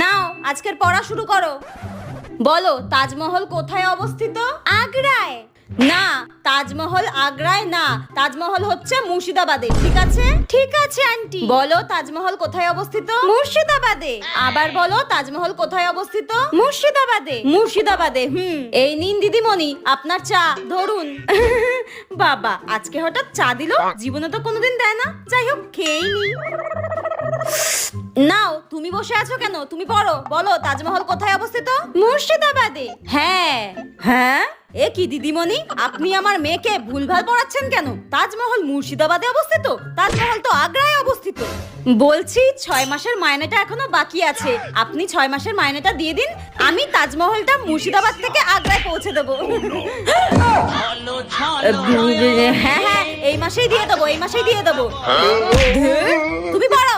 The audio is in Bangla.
নাও আজকের পড়া শুরু করো। বলো তাজমহল কোথায় অবস্থিত? আগ্রায়। না, তাজমহল আগ্রায় না, তাজমহল হচ্ছে মুর্শিদাবাদে। ঠিক আছে? ঠিক আছে আন্টি। বলো তাজমহল কোথায় অবস্থিত? মুর্শিদাবাদে। আবার বলো তাজমহল কোথায় অবস্থিত? মুর্শিদাবাদে। মুর্শিদাবাদে। এই নিন দিদিমণি আপনার চা, ধরুন। বাবা আজকে হঠাৎ চা দিল, জীবনে তো কোনোদিন দেয় না। যাই হোক খেয়েই নি। নাও তুমি বসে আছো কেন? তুমি পড়ো। বলো তাজমহল কোথায় অবস্থিত? মুর্শিদাবাদে। হ্যাঁ হ্যাঁ, এ কি দিদিমণি, আপনি আমার মেয়েকে ভুলভাল পড়াচ্ছেন কেন? তাজমহল মুর্শিদাবাদে অবস্থিত, তাজমহল তো আগ্রায় অবস্থিত। বলছি 6 মাসের মাইনেটা এখনো বাকি আছে, আপনি 6 মাসের মাইনেটা দিয়ে দিন, আমি তাজমহলটা মুর্শিদাবাদ থেকে আগ্রায় পৌঁছে দেবো। হ্যাঁ হ্যাঁ, এই মাসেই দিয়ে দেবো, এই মাসেই দিয়ে দেবো। তুমি পড়ো।